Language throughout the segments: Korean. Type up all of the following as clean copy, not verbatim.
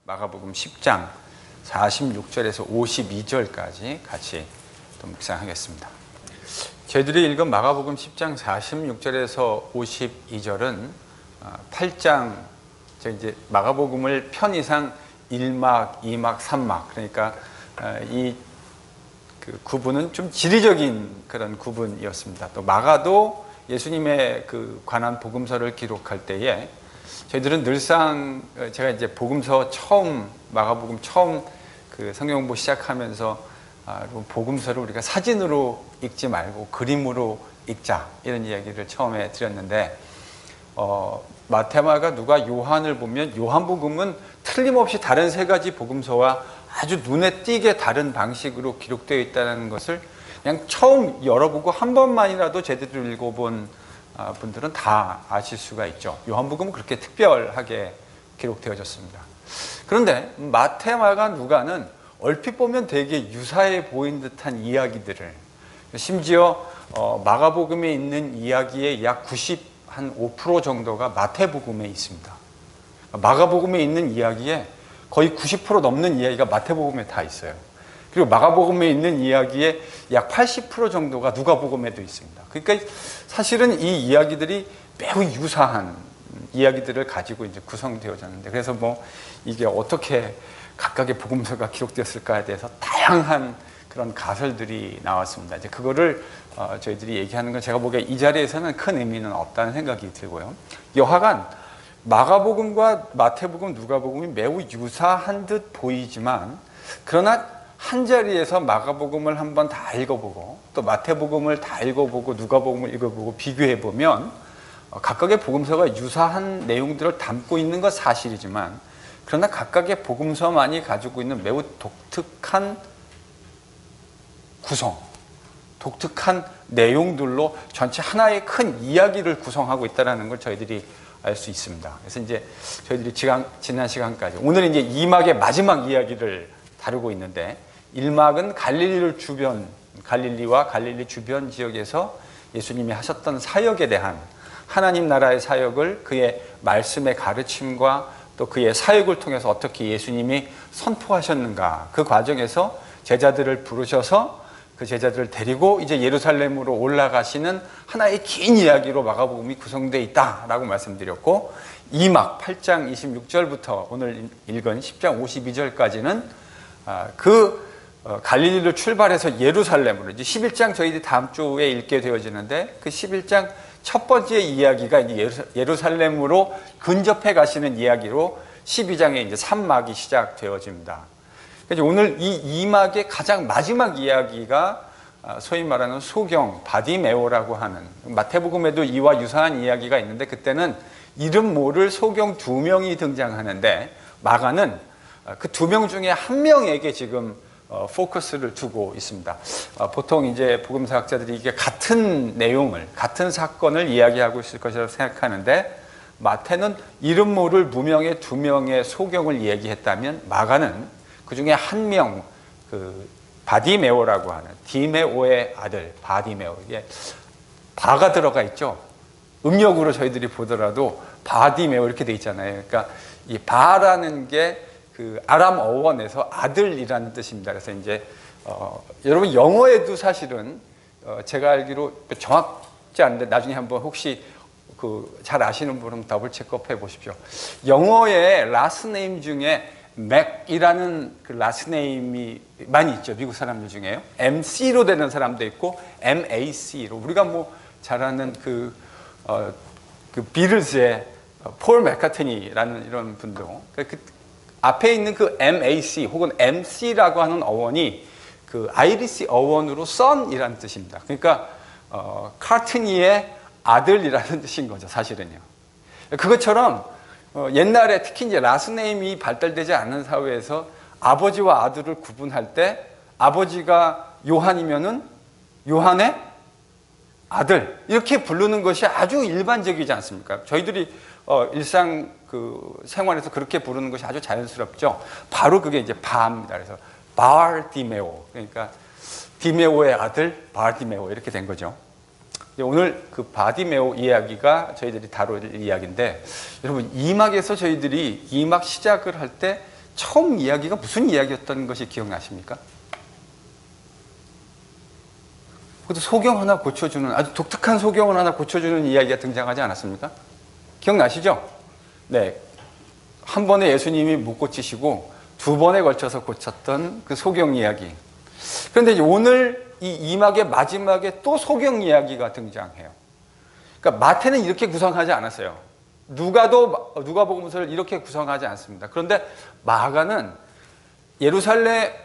마가복음 10장 46절에서 52절까지 같이 또 묵상하겠습니다. 저희들이 읽은 마가복음 10장 46절에서 52절은 8장, 이제 마가복음을 편의상 1막, 2막, 3막, 그러니까 이 구분은 좀 지리적인 그런 구분이었습니다. 또 마가도 예수님의 관한 복음서를 기록할 때에 저희들은 늘상 제가 이제 복음서 처음, 마가복음 처음 성경 공부 시작하면서 복음서를 우리가 사진으로 읽지 말고 그림으로 읽자, 이런 이야기를 처음에 드렸는데, 마태, 마가, 누가, 요한을 보면 요한복음은 틀림없이 다른 세 가지 복음서와 아주 눈에 띄게 다른 방식으로 기록되어 있다는 것을 그냥 처음 열어보고 한 번만이라도 제대로 읽어본 분들은 다 아실 수가 있죠. 요한복음은 그렇게 특별하게 기록되어졌습니다. 그런데 마태, 마가, 누가는 얼핏 보면 되게 유사해 보인 듯한 이야기들을, 심지어 마가복음에 있는 이야기의 약 95% 정도가 마태복음에 있습니다. 마가복음에 있는 이야기에 거의 90% 넘는 이야기가 마태복음에 다 있어요. 그리고 마가복음에 있는 이야기의 약 80% 정도가 누가복음에도 있습니다. 그러니까 사실은 이 이야기들이 매우 유사한 이야기들을 가지고 이제 구성되어졌는데, 그래서 이게 어떻게 각각의 복음서가 기록되었을까에 대해서 다양한 그런 가설들이 나왔습니다. 이제 그거를 저희들이 얘기하는 건 제가 보기에 이 자리에서는 큰 의미는 없다는 생각이 들고요. 여하간 마가복음과 마태복음, 누가복음이 매우 유사한 듯 보이지만, 그러나 한 자리에서 마가복음을 한번 다 읽어보고 또 마태복음을 다 읽어보고 누가복음을 읽어보고 비교해보면 각각의 복음서가 유사한 내용들을 담고 있는 건 사실이지만, 그러나 각각의 복음서만이 가지고 있는 매우 독특한 구성, 독특한 내용들로 전체 하나의 큰 이야기를 구성하고 있다는 걸 저희들이 알 수 있습니다. 그래서 이제 저희들이 지난 시간까지, 오늘 이제 2막의 마지막 이야기를 다루고 있는데, 1막은 갈릴리와 갈릴리 주변 지역에서 예수님이 하셨던 사역에 대한, 하나님 나라의 사역을 그의 말씀의 가르침과 또 그의 사역을 통해서 어떻게 예수님이 선포하셨는가, 그 과정에서 제자들을 부르셔서 그 제자들을 데리고 이제 예루살렘으로 올라가시는 하나의 긴 이야기로 마가복음이 구성되어 있다라고 말씀드렸고, 2막 8장 26절부터 오늘 읽은 10장 52절까지는 갈릴리를 출발해서 예루살렘으로, 이제 11장 저희들이 다음 주에 읽게 되어지는데, 그 11장 첫 번째 이야기가 이제 예루살렘으로 근접해 가시는 이야기로 12장에 이제 3막이 시작되어집니다. 그래서 오늘 이 2막의 가장 마지막 이야기가 소위 말하는 소경, 바디메오라고 하는, 마태복음에도 이와 유사한 이야기가 있는데 그때는 이름 모를 소경 2명이 등장하는데, 마가는 그 2명 중에 한 명에게 지금 포커스를 두고 있습니다. 보통 이제 복음사학자들이 이게 같은 내용을, 같은 사건을 이야기하고 있을 것이라고 생각하는데, 마태는 이름 모를 무명의 2명의 소경을 이야기했다면, 마가는 그 중에 한 명, 바디메오라고 하는, 디메오의 아들 바디메오, 이게 바가 들어가 있죠. 음력으로 저희들이 보더라도 바디메오 이렇게 돼 있잖아요. 그러니까 이 바라는 게 아람 어원에서 아들이라는 뜻입니다. 그래서 이제 여러분 영어에도 사실은 제가 알기로 정확지 않은데 나중에 한번 혹시 잘 아시는 분은 더블 체크업 해 보십시오. 영어의 라스트 네임 중에 맥이라는 그 라스트 네임이 많이 있죠. 미국 사람들 중에요. MC로 되는 사람도 있고 MAC로, 우리가 잘 아는 그 비틀즈의 폴 맥카트니라는 이런 분도 앞에 있는 그 MAC 혹은 MC라고 하는 어원이 그 아이리시 어원으로 son이라는 뜻입니다. 그러니까 카트니의 아들이라는 뜻인 거죠, 사실은요. 그것처럼 옛날에 특히 이제 라스네임이 발달되지 않은 사회에서 아버지와 아들을 구분할 때, 아버지가 요한이면은 요한의 아들, 이렇게 부르는 것이 아주 일반적이지 않습니까? 저희들이 일상 생활에서 그렇게 부르는 것이 아주 자연스럽죠. 바로 그게 이제 바입니다. 그래서 바디메오, 그러니까 디메오의 아들 바디메오, 이렇게 된 거죠. 오늘 그 바디메오 이야기가 저희들이 다룰 이야기인데, 여러분 2막에서 저희들이 2막 시작을 할 때 처음 이야기가 무슨 이야기였던 것이 기억나십니까? 그것도 소경 하나 고쳐주는, 아주 독특한 소경을 하나 고쳐주는 이야기가 등장하지 않았습니까? 기억나시죠? 네. 한 번에 예수님이 못 고치시고 두 번에 걸쳐서 고쳤던 그 소경 이야기. 그런데 이제 오늘 이 이막의 마지막에 또 소경 이야기가 등장해요. 그러니까 마태는 이렇게 구성하지 않았어요. 누가복음서를 이렇게 구성하지 않습니다. 그런데 마가는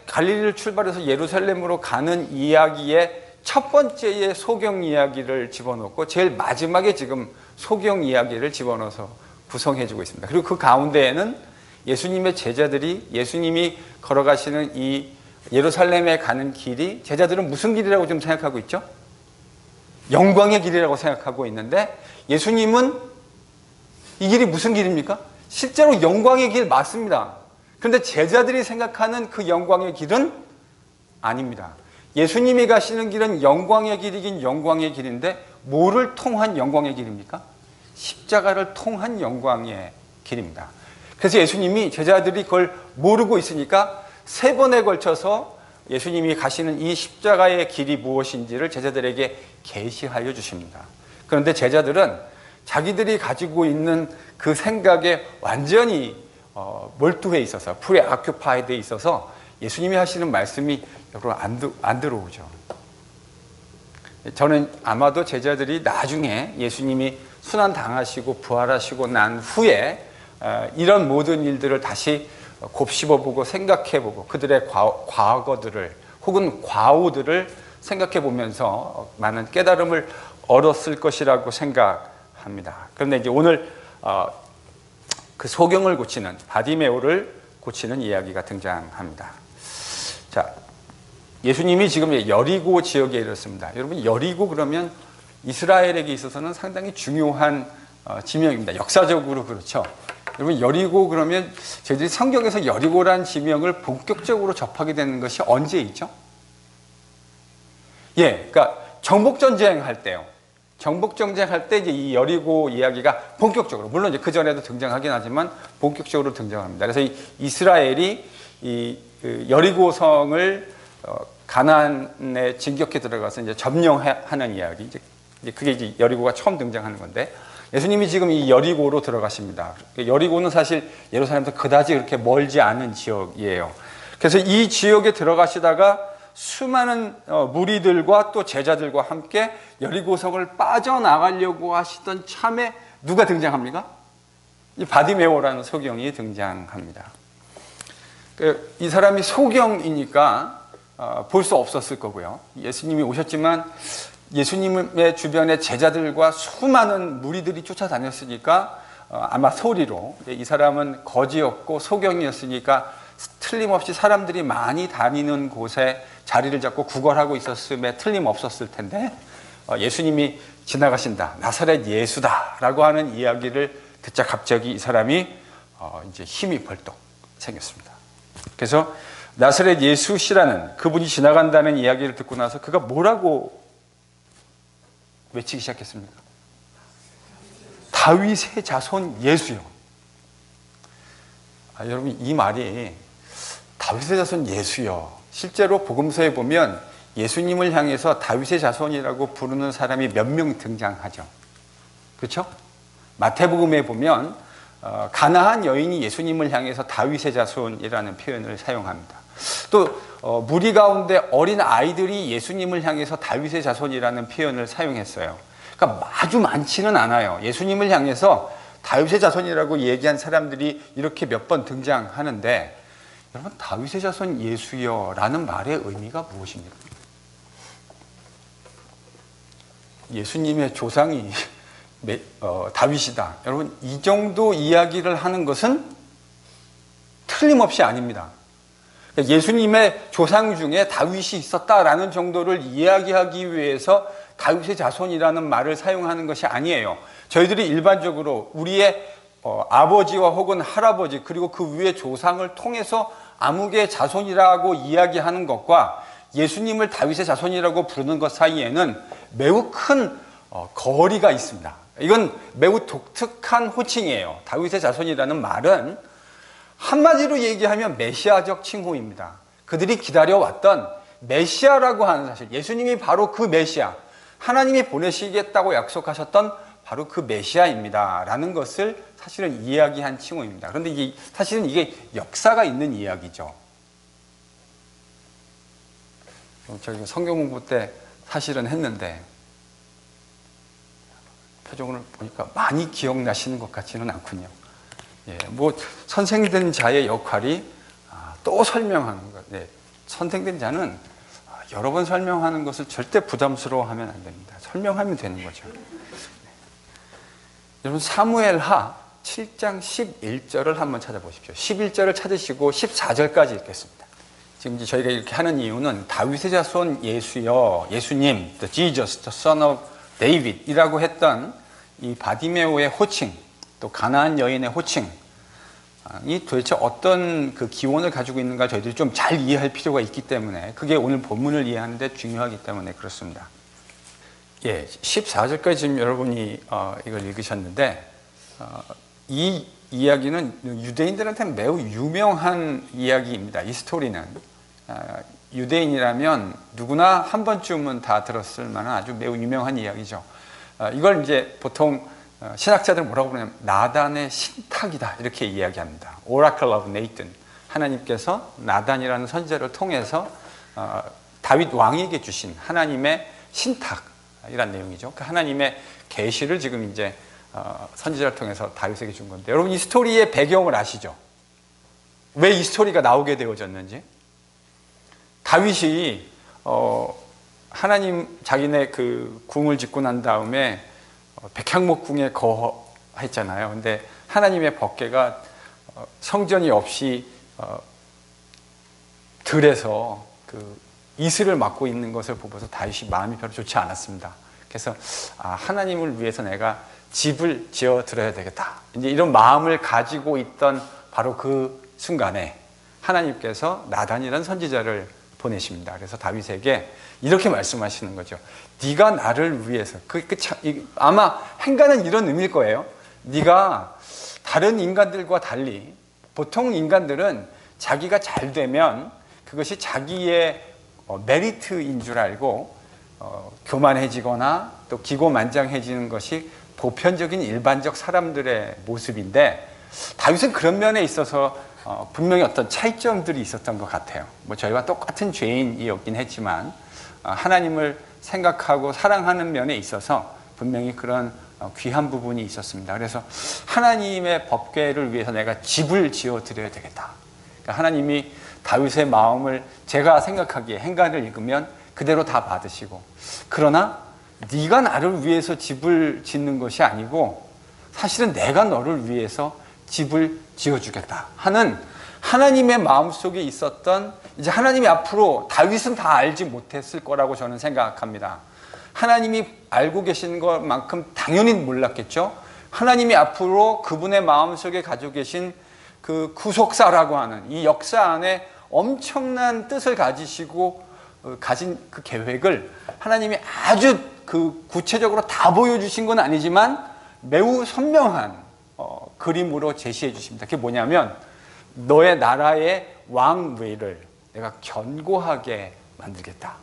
갈릴리를 출발해서 예루살렘으로 가는 이야기의 첫 번째의 소경 이야기를 집어넣고 제일 마지막에 지금 소경 이야기를 집어넣어서 구성해주고 있습니다. 그리고 그 가운데에는 예수님의 제자들이 예수님이 걸어가시는 이 예루살렘에 가는 길이 제자들은 무슨 길이라고 좀 생각하고 있죠? 영광의 길이라고 생각하고 있는데 예수님은 이 길이 무슨 길입니까? 실제로 영광의 길 맞습니다. 그런데 제자들이 생각하는 그 영광의 길은 아닙니다. 예수님이 가시는 길은 영광의 길이긴 영광의 길인데 뭐를 통한 영광의 길입니까? 십자가를 통한 영광의 길입니다. 그래서 예수님이 제자들이 그걸 모르고 있으니까 세 번에 걸쳐서 예수님이 가시는 이 십자가의 길이 무엇인지를 제자들에게 계시하여 주십니다. 그런데 제자들은 자기들이 가지고 있는 그 생각에 완전히 몰두해 있어서 프리아큐파이드에 있어서 예수님이 하시는 말씀이 여러분 안 들어오죠. 저는 아마도 제자들이 나중에 예수님이 순환당하시고 부활하시고 난 후에 이런 모든 일들을 다시 곱씹어보고 생각해보고 그들의 과거들을 혹은 과오들을 생각해보면서 많은 깨달음을 얻었을 것이라고 생각합니다. 그런데 이제 오늘 그 소경을 고치는 바디메오를 고치는 이야기가 등장합니다. 자, 예수님이 지금 여리고 지역에 이르렀습니다. 여러분 여리고 그러면 이스라엘에게 있어서는 상당히 중요한 지명입니다. 역사적으로 그렇죠. 여러분 여리고 그러면 저희들이 성경에서 여리고란 지명을 본격적으로 접하게 되는 것이 언제이죠? 그러니까 정복전쟁 할 때요. 정복전쟁 할 때 이제 이 여리고 이야기가 본격적으로, 물론 이제 그 전에도 등장하긴 하지만 본격적으로 등장합니다. 그래서 이 이스라엘이 이 여리고성을 가나안에 진격해 들어가서 이제 점령하는 이야기, 이제 그게 이제 여리고가 처음 등장하는 건데 예수님이 지금 이 여리고로 들어가십니다. 여리고는 사실 예루살렘에서 그다지 그렇게 멀지 않은 지역이에요. 그래서 이 지역에 들어가시다가 수많은 무리들과 또 제자들과 함께 여리고성을 빠져나가려고 하시던 참에 누가 등장합니까? 이 바디메오라는 소경이 등장합니다. 이 사람이 소경이니까 볼 수 없었을 거고요. 예수님이 오셨지만 예수님의 주변에 제자들과 수많은 무리들이 쫓아다녔으니까 아마 소리로 이 사람은 거지였고 소경이었으니까 틀림없이 사람들이 많이 다니는 곳에 자리를 잡고 구걸하고 있었음에 틀림없었을 텐데 예수님이 지나가신다, 나사렛 예수다 라고 하는 이야기를 듣자 갑자기 이 사람이 이제 힘이 벌떡 생겼습니다. 그래서 나사렛 예수시라는 그분이 지나간다는 이야기를 듣고 나서 그가 뭐라고 외치기 시작했습니까? 다윗의 자손 예수요. 여러분 이 말이 다윗의 자손 예수요, 실제로 복음서에 보면 예수님을 향해서 다윗의 자손이라고 부르는 사람이 몇 명 등장하죠. 그렇죠? 마태복음에 보면 가나안 여인이 예수님을 향해서 다윗의 자손이라는 표현을 사용합니다. 또 무리 가운데 어린 아이들이 예수님을 향해서 다윗의 자손이라는 표현을 사용했어요. 그러니까 아주 많지는 않아요. 예수님을 향해서 다윗의 자손이라고 얘기한 사람들이 이렇게 몇 번 등장하는데 여러분 다윗의 자손 예수여 라는 말의 의미가 무엇입니까? 예수님의 조상이 다윗이다. 여러분 이 정도 이야기를 하는 것은 틀림없이 아닙니다. 예수님의 조상 중에 다윗이 있었다라는 정도를 이야기하기 위해서 다윗의 자손이라는 말을 사용하는 것이 아니에요. 저희들이 일반적으로 우리의 아버지와 혹은 할아버지 그리고 그 위의 조상을 통해서 아무개 자손이라고 이야기하는 것과 예수님을 다윗의 자손이라고 부르는 것 사이에는 매우 큰 거리가 있습니다. 이건 매우 독특한 호칭이에요. 다윗의 자손이라는 말은 한마디로 얘기하면 메시아적 칭호입니다. 그들이 기다려왔던 메시아라고 하는 사실, 예수님이 바로 그 메시아, 하나님이 보내시겠다고 약속하셨던 바로 그 메시아입니다 라는 것을 사실은 이야기한 칭호입니다. 그런데 사실은 이게 역사가 있는 이야기죠. 저희 성경 공부 때 사실은 했는데 표정을 보니까 많이 기억나시는 것 같지는 않군요. 예, 뭐 선생된 자의 역할이 또 설명하는 것. 네, 선생된 자는 여러 번 설명하는 것을 절대 부담스러워하면 안 됩니다. 설명하면 되는 거죠. 네. 여러분 사무엘하 7장 11절을 한번 찾아보십시오. 11절을 찾으시고 14절까지 읽겠습니다. 지금 이제 저희가 이렇게 하는 이유는 다윗의 자손 예수여, 예수님, the Jesus, the Son of David이라고 했던 이 바디메오의 호칭, 또 가나안 여인의 호칭이 도대체 어떤 그 기원을 가지고 있는가 저희들이 좀 잘 이해할 필요가 있기 때문에, 그게 오늘 본문을 이해하는 데 중요하기 때문에 그렇습니다. 예, 14절까지 지금 여러분이 이걸 읽으셨는데, 이 이야기는 유대인들한테는 매우 유명한 이야기입니다. 이 스토리는 유대인이라면 누구나 한 번쯤은 다 들었을 만한 아주 매우 유명한 이야기죠. 이걸 이제 보통 신학자들 뭐라고 부르냐면 나단의 신탁이다 이렇게 이야기합니다. Oracle of Nathan, 하나님께서 나단이라는 선지자를 통해서 다윗 왕에게 주신 하나님의 신탁이란 내용이죠. 그 하나님의 계시를 지금 이제 선지자를 통해서 다윗에게 준 건데, 여러분 이 스토리의 배경을 아시죠? 왜 이 스토리가 나오게 되어졌는지? 다윗이 하나님 자기네 그 궁을 짓고 난 다음에 백향목 궁에 거했잖아요. 근데 하나님의 법궤가 성전이 없이 들에서 그 이슬을 막고 있는 것을 보고서 다윗이 마음이 별로 좋지 않았습니다. 그래서 하나님을 위해서 내가 집을 지어 드려야 되겠다, 이제 이런 마음을 가지고 있던 바로 그 순간에 하나님께서 나단이라는 선지자를 보내십니다. 그래서 다윗에게 이렇게 말씀하시는 거죠. 네가 나를 위해서, 아마 행간은 이런 의미일 거예요. 네가 다른 인간들과 달리, 보통 인간들은 자기가 잘 되면 그것이 자기의 메리트인 줄 알고 교만해지거나 또 기고만장해지는 것이 보편적인 일반적 사람들의 모습인데, 다윗은 그런 면에 있어서 분명히 어떤 차이점들이 있었던 것 같아요. 뭐 저희와 똑같은 죄인이었긴 했지만 하나님을 생각하고 사랑하는 면에 있어서 분명히 그런 귀한 부분이 있었습니다. 그래서 하나님의 법궤를 위해서 내가 집을 지어 드려야 되겠다. 그러니까 하나님이 다윗의 마음을 제가 생각하기에 행간을 읽으면 그대로 다 받으시고, 그러나 네가 나를 위해서 집을 짓는 것이 아니고 사실은 내가 너를 위해서 집을 지어주겠다 하는 하나님의 마음속에 있었던, 이제 하나님이 앞으로 다윗은 다 알지 못했을 거라고 저는 생각합니다. 하나님이 알고 계신 것만큼 당연히 몰랐겠죠. 하나님이 앞으로 그분의 마음속에 가지고 계신 그 구속사라고 하는 이 역사 안에 엄청난 뜻을 가지시고 가진 그 계획을 하나님이 아주 그 구체적으로 다 보여주신 건 아니지만 매우 선명한 그림으로 제시해 주십니다. 그게 뭐냐면 너의 나라의 왕위를 내가 견고하게 만들겠다.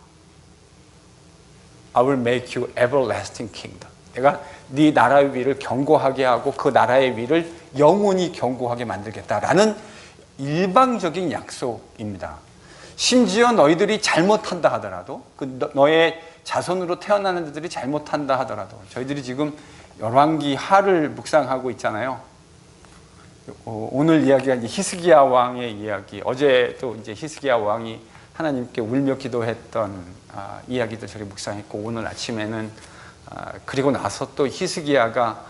I will make you everlasting kingdom. 내가 네 나라의 위를 견고하게 하고 그 나라의 위를 영원히 견고하게 만들겠다라는 일방적인 약속입니다. 심지어 너희들이 잘못한다 하더라도, 너의 자손으로 태어나는 자들이 잘못한다 하더라도, 저희들이 지금 열왕기 하를 묵상하고 있잖아요. 오늘 이야기가 이제 히스기야 왕의 이야기, 어제도 이제 히스기야 왕이 하나님께 울며 기도했던 이야기도 저희 묵상했고, 오늘 아침에는 그리고 나서 또 히스기야가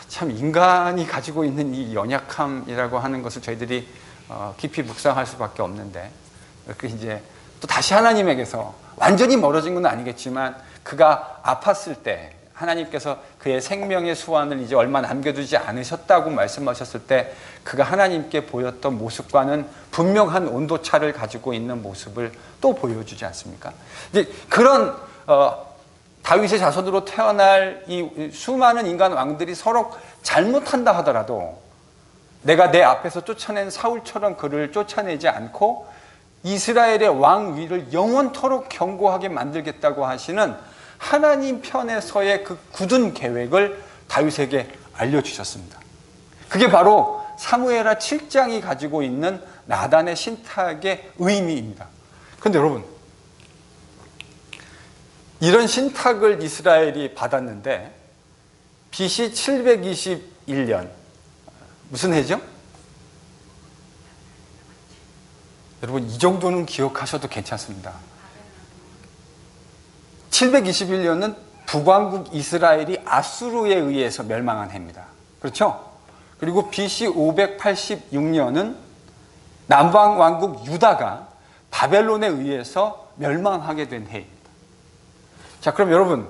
참 인간이 가지고 있는 이 연약함이라고 하는 것을 저희들이 깊이 묵상할 수밖에 없는데, 그 이제 또 다시 하나님에게서 완전히 멀어진 건 아니겠지만 그가 아팠을 때 하나님께서 그의 생명의 수완을 이제 얼마 남겨두지 않으셨다고 말씀하셨을 때 그가 하나님께 보였던 모습과는 분명한 온도차를 가지고 있는 모습을 또 보여주지 않습니까? 이제 그런 다윗의 자손으로 태어날 이 수많은 인간 왕들이 서로 잘못한다 하더라도 내가 내 앞에서 쫓아낸 사울처럼 그를 쫓아내지 않고 이스라엘의 왕 위를 영원토록 견고하게 만들겠다고 하시는 하나님 편에서의 그 굳은 계획을 다윗에게 알려주셨습니다. 그게 바로 사무엘하 7장이 가지고 있는 나단의 신탁의 의미입니다. 그런데 여러분, 이런 신탁을 이스라엘이 받았는데 BC 721년 무슨 해죠? 여러분, 이 정도는 기억하셔도 괜찮습니다. 721년은 북왕국 이스라엘이 아수르에 의해서 멸망한 해입니다. 그렇죠? 그리고 BC 586년은 남방왕국 유다가 바벨론에 의해서 멸망하게 된 해입니다. 자, 그럼 여러분,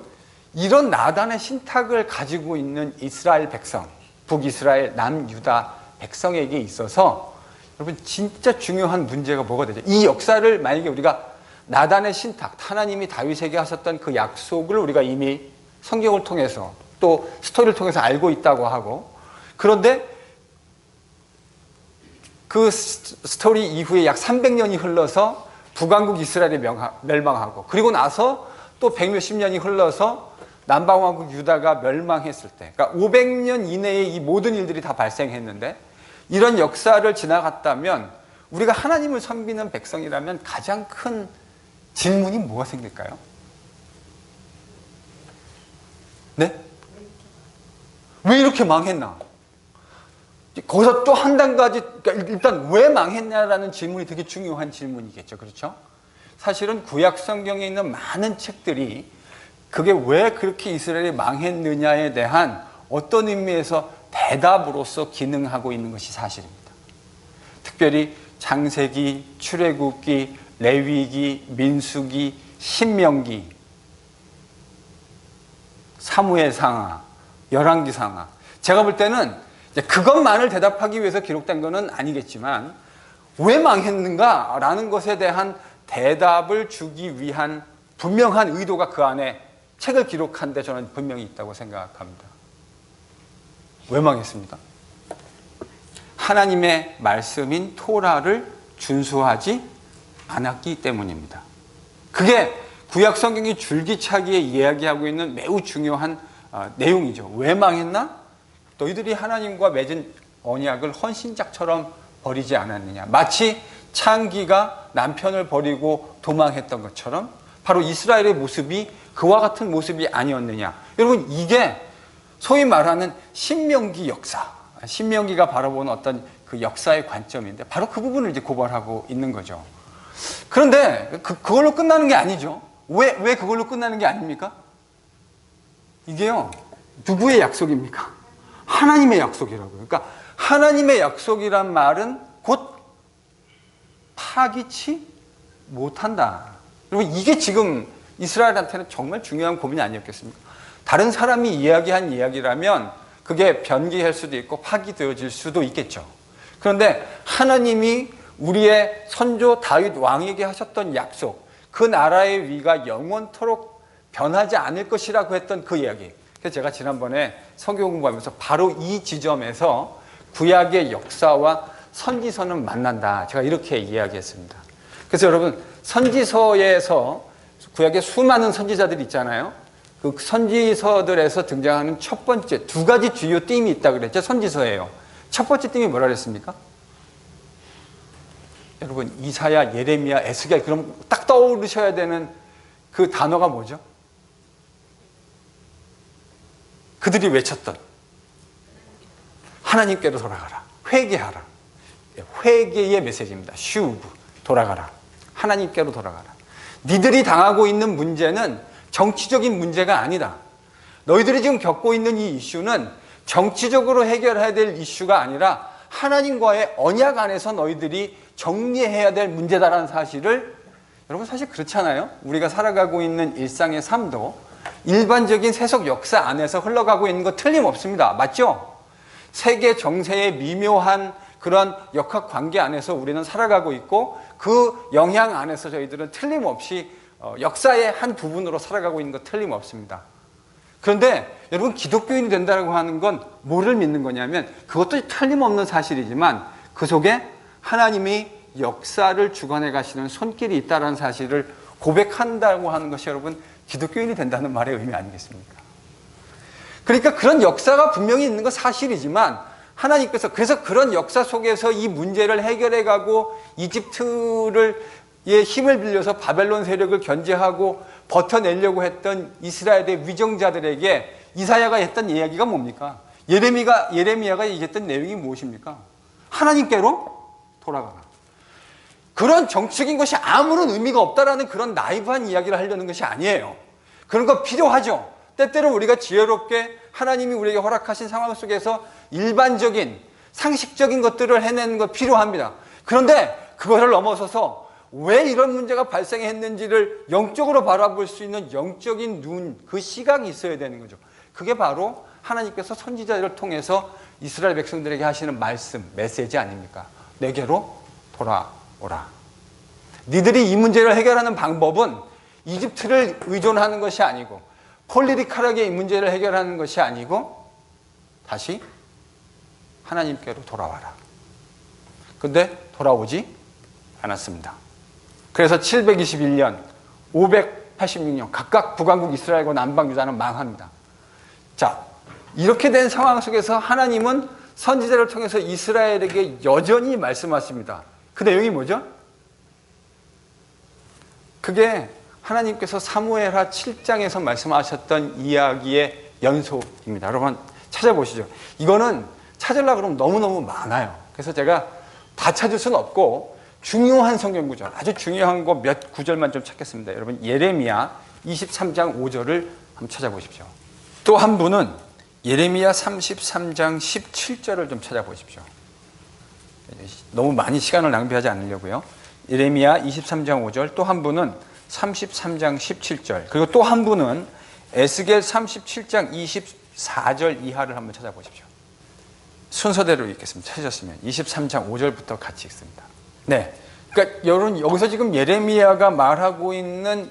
이런 나단의 신탁을 가지고 있는 이스라엘 백성, 북이스라엘, 남유다 백성에게 있어서 여러분 진짜 중요한 문제가 뭐가 되죠? 이 역사를 만약에 우리가 나단의 신탁, 하나님이 다윗에게 하셨던 그 약속을 우리가 이미 성경을 통해서 또 스토리를 통해서 알고 있다고 하고, 그런데 그 스토리 이후에 약 300년이 흘러서 북왕국 이스라엘이 멸망하고, 그리고 나서 또 100몇십 년이 흘러서 남방왕국 유다가 멸망했을 때, 그러니까 500년 이내에 이 모든 일들이 다 발생했는데, 이런 역사를 지나갔다면 우리가 하나님을 섬기는 백성이라면 가장 큰 질문이 뭐가 생길까요? 네? 왜 이렇게 망했나? 거기서 또 한 단까지, 그러니까 일단 왜 망했냐라는 질문이 되게 중요한 질문이겠죠. 그렇죠? 사실은 구약 성경에 있는 많은 책들이 그게 왜 그렇게 이스라엘이 망했느냐에 대한 어떤 의미에서 대답으로서 기능하고 있는 것이 사실입니다. 특별히 창세기, 출애굽기, 레위기, 민수기, 신명기, 사무엘상하, 열왕기상하. 제가 볼 때는 그것만을 대답하기 위해서 기록된 것은 아니겠지만 왜 망했는가라는 것에 대한 대답을 주기 위한 분명한 의도가 그 안에 책을 기록한 데 저는 분명히 있다고 생각합니다. 왜 망했습니까? 하나님의 말씀인 토라를 준수하지 않았기 때문입니다. 그게 구약 성경이 줄기차게 이야기하고 있는 매우 중요한 내용이죠. 왜 망했나? 너희들이 하나님과 맺은 언약을 헌신짝처럼 버리지 않았느냐. 마치 창기가 남편을 버리고 도망했던 것처럼 바로 이스라엘의 모습이 그와 같은 모습이 아니었느냐. 여러분, 이게 소위 말하는 신명기 역사, 신명기가 바라보는 어떤 그 역사의 관점인데 바로 그 부분을 이제 고발하고 있는 거죠. 그런데 그걸로 끝나는 게 아니죠. 왜 그걸로 끝나는 게 아닙니까? 이게요, 누구의 약속입니까? 하나님의 약속이라고요. 그러니까 하나님의 약속이란 말은 곧 파기치 못한다. 여러분, 이게 지금 이스라엘한테는 정말 중요한 고민이 아니었겠습니까? 다른 사람이 이야기한 이야기라면 그게 변기할 수도 있고 파기되어질 수도 있겠죠. 그런데 하나님이 우리의 선조 다윗 왕에게 하셨던 약속, 그 나라의 위가 영원토록 변하지 않을 것이라고 했던 그 이야기. 그래서 제가 지난번에 성경 공부하면서 바로 이 지점에서 구약의 역사와 선지서는 만난다. 제가 이렇게 이야기했습니다. 그래서 여러분, 선지서에서 구약의 수많은 선지자들이 있잖아요. 그 선지서들에서 등장하는 첫 번째 두 가지 주요 띠임이 있다고 그랬죠. 선지서예요. 첫 번째 띠임이 뭐라 그랬습니까? 여러분, 이사야, 예레미야, 에스겔, 그럼 딱 떠오르셔야 되는 그 단어가 뭐죠? 그들이 외쳤던 하나님께로 돌아가라, 회개하라. 회개의 메시지입니다. 슈브, 돌아가라, 하나님께로 돌아가라. 니들이 당하고 있는 문제는 정치적인 문제가 아니다. 너희들이 지금 겪고 있는 이 이슈는 정치적으로 해결해야 될 이슈가 아니라 하나님과의 언약 안에서 너희들이 정리해야 될 문제다라는 사실을, 여러분 사실 그렇잖아요. 우리가 살아가고 있는 일상의 삶도 일반적인 세속 역사 안에서 흘러가고 있는 거 틀림없습니다. 맞죠? 세계 정세의 미묘한 그런 역학 관계 안에서 우리는 살아가고 있고 그 영향 안에서 저희들은 틀림없이 역사의 한 부분으로 살아가고 있는 거 틀림없습니다. 그런데 여러분, 기독교인이 된다고 하는 건 뭐를 믿는 거냐면, 그것도 틀림없는 사실이지만 그 속에 하나님이 역사를 주관해 가시는 손길이 있다는 사실을 고백한다고 하는 것이 여러분, 기독교인이 된다는 말의 의미 아니겠습니까? 그러니까 그런 역사가 분명히 있는 건 사실이지만 하나님께서 그래서 그런 역사 속에서 이 문제를 해결해 가고 이집트의 힘을 빌려서 바벨론 세력을 견제하고 버텨내려고 했던 이스라엘의 위정자들에게 이사야가 했던 이야기가 뭡니까? 예레미야가 얘기했던 내용이 무엇입니까? 하나님께로 돌아가라. 그런 정치적인 것이 아무런 의미가 없다라는 그런 나이브한 이야기를 하려는 것이 아니에요. 그런 거 필요하죠. 때때로 우리가 지혜롭게 하나님이 우리에게 허락하신 상황 속에서 일반적인 상식적인 것들을 해내는 거 필요합니다. 그런데 그것을 넘어서서 왜 이런 문제가 발생했는지를 영적으로 바라볼 수 있는 영적인 눈, 그 시각이 있어야 되는 거죠. 그게 바로 하나님께서 선지자들을 통해서 이스라엘 백성들에게 하시는 말씀, 메시지 아닙니까? 내게로 돌아오라. 니들이 이 문제를 해결하는 방법은 이집트를 의존하는 것이 아니고 폴리티컬하게 이 문제를 해결하는 것이 아니고 다시 하나님께로 돌아와라. 근데 돌아오지 않았습니다. 그래서 721년, 586년 각각 북왕국 이스라엘과 남방 유다는 망합니다. 자, 이렇게 된 상황 속에서 하나님은 선지자를 통해서 이스라엘에게 여전히 말씀하십니다. 그 내용이 뭐죠? 그게 하나님께서 사무엘하 7장에서 말씀하셨던 이야기의 연속입니다. 여러분 찾아보시죠. 이거는 찾으려고 그러면 너무너무 많아요. 그래서 제가 다 찾을 수는 없고 중요한 성경 구절, 아주 중요한 거 몇 구절만 좀 찾겠습니다. 여러분 예레미야 23장 5절을 한번 찾아보십시오. 또 한 분은 예레미야 33장 17절을 좀 찾아보십시오. 너무 많이 시간을 낭비하지 않으려고요. 예레미야 23장 5절, 또 한 분은 33장 17절, 그리고 또 한 분은 에스겔 37장 24절 이하를 한번 찾아보십시오. 순서대로 읽겠습니다. 찾으셨으면 23장 5절부터 같이 읽습니다. 네, 그러니까 여러분 여기서 지금 예레미야가 말하고 있는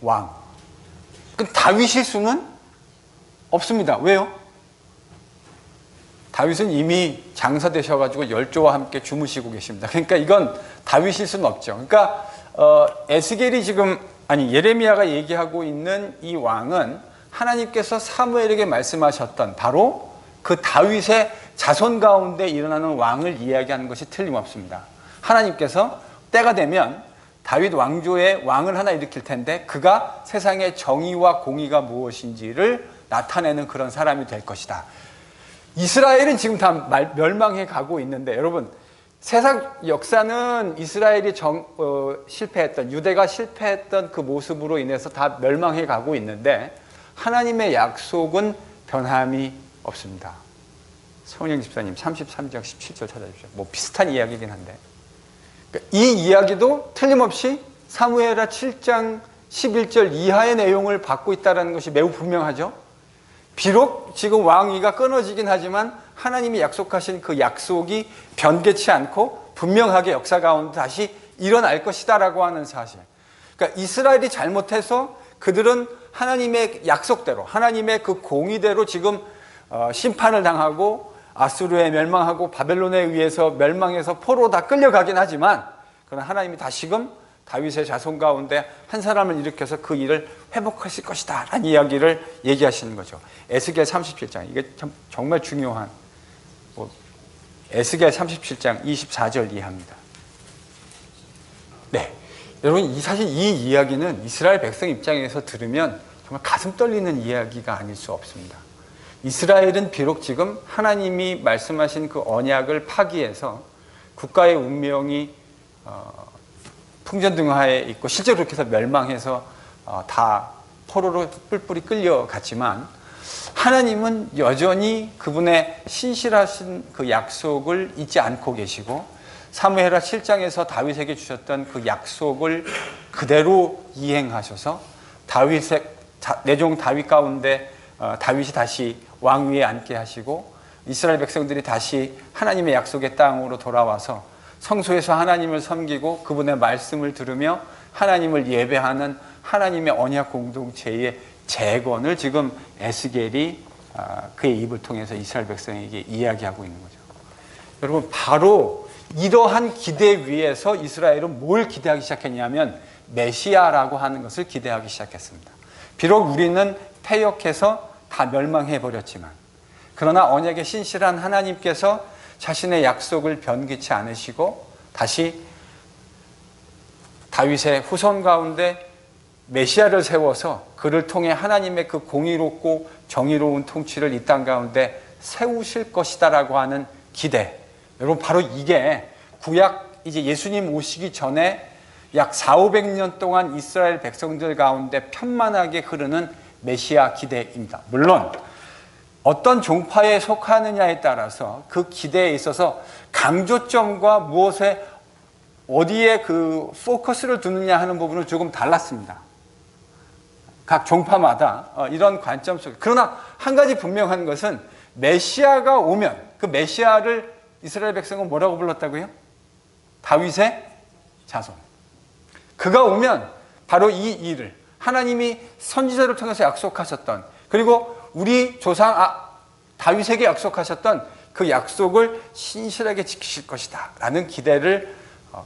왕, 그 다윗일 수는 없습니다. 왜요? 다윗은 이미 장사되셔가지고 열조와 함께 주무시고 계십니다. 그러니까 이건 다윗일 수는 없죠. 그러니까 에스겔이 지금 예레미야가 얘기하고 있는 이 왕은 하나님께서 사무엘에게 말씀하셨던 바로 그 다윗의 자손 가운데 일어나는 왕을 이야기하는 것이 틀림없습니다. 하나님께서 때가 되면 다윗 왕조의 왕을 하나 일으킬 텐데 그가 세상의 정의와 공의가 무엇인지를 나타내는 그런 사람이 될 것이다. 이스라엘은 지금 다 멸망해 가고 있는데 여러분 세상 역사는 이스라엘이 실패했던, 유대가 실패했던 그 모습으로 인해서 다 멸망해 가고 있는데 하나님의 약속은 변함이 없습니다. 성령 집사님 33장 17절 찾아주십시오. 뭐 비슷한 이야기이긴 한데 그러니까 이 이야기도 틀림없이 사무엘하 7장 11절 이하의 내용을 받고 있다는 것이 매우 분명하죠. 비록 지금 왕위가 끊어지긴 하지만 하나님이 약속하신 그 약속이 변개치 않고 분명하게 역사 가운데 다시 일어날 것이다라고 하는 사실. 그러니까 이스라엘이 잘못해서 그들은 하나님의 약속대로, 하나님의 그 공의대로 지금 심판을 당하고 아수르에 멸망하고 바벨론에 의해서 멸망해서 포로 다 끌려가긴 하지만 그러나 하나님이 다시금 다윗의 자손 가운데 한 사람을 일으켜서 그 일을 회복하실 것이다 라는 이야기를 얘기하시는 거죠. 에스겔 37장, 이게 정말 중요한 에스겔 37장 24절 이하입니다. 네, 여러분 사실 이 이야기는 이스라엘 백성 입장에서 들으면 정말 가슴 떨리는 이야기가 아닐 수 없습니다. 이스라엘은 비록 지금 하나님이 말씀하신 그 언약을 파기해서 국가의 운명이 풍전등화에 있고 실제로 그렇게 해서 멸망해서 다 포로로 뿔뿔이 끌려갔지만 하나님은 여전히 그분의 신실하신 그 약속을 잊지 않고 계시고 사무엘하 7장에서 다윗에게 주셨던 그 약속을 그대로 이행하셔서 다윗의 내종 다윗 가운데 다윗이 다시 왕위에 앉게 하시고 이스라엘 백성들이 다시 하나님의 약속의 땅으로 돌아와서 성소에서 하나님을 섬기고 그분의 말씀을 들으며 하나님을 예배하는 하나님의 언약 공동체의 재건을 지금 에스겔이 그의 입을 통해서 이스라엘 백성에게 이야기하고 있는 거죠. 여러분, 바로 이러한 기대 위에서 이스라엘은 뭘 기대하기 시작했냐면 메시아라고 하는 것을 기대하기 시작했습니다. 비록 우리는 패역해서 다 멸망해버렸지만, 그러나 언약의 신실한 하나님께서 자신의 약속을 변기치 않으시고 다시 다윗의 후손 가운데 메시아를 세워서 그를 통해 하나님의 그 공의롭고 정의로운 통치를 이 땅 가운데 세우실 것이다라고 하는 기대. 여러분, 바로 이게 구약 이제 예수님 오시기 전에 약 400~500년 동안 이스라엘 백성들 가운데 편만하게 흐르는 메시아 기대입니다. 물론 어떤 종파에 속하느냐에 따라서 그 기대에 있어서 강조점과 무엇에 어디에 그 포커스를 두느냐 하는 부분은 조금 달랐습니다. 각 종파마다 이런 관점 속에. 그러나 한 가지 분명한 것은 메시아가 오면, 그 메시아를 이스라엘 백성은 뭐라고 불렀다고요? 다윗의 자손. 그가 오면 바로 이 일을 하나님이 선지자를 통해서 약속하셨던, 그리고 우리 조상 다윗에게 약속하셨던 그 약속을 신실하게 지키실 것이다 라는 기대를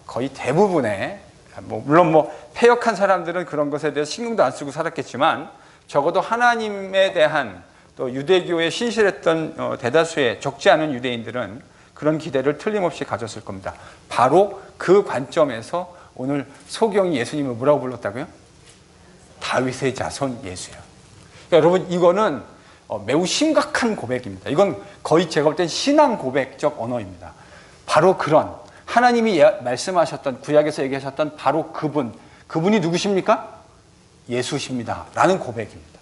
거의 대부분의, 물론 패역한 사람들은 그런 것에 대해서 신경도 안 쓰고 살았겠지만, 적어도 하나님에 대한 또 유대교에 신실했던 대다수의 적지 않은 유대인들은 그런 기대를 틀림없이 가졌을 겁니다. 바로 그 관점에서 오늘 소경이 예수님을 뭐라고 불렀다고요? 다윗의 자손 예수요. 그러니까 여러분, 이거는 매우 심각한 고백입니다. 이건 거의 제가 볼 땐 신앙 고백적 언어입니다. 바로 그런 하나님이 말씀하셨던, 구약에서 얘기하셨던 바로 그분이 누구십니까? 예수십니다 라는 고백입니다.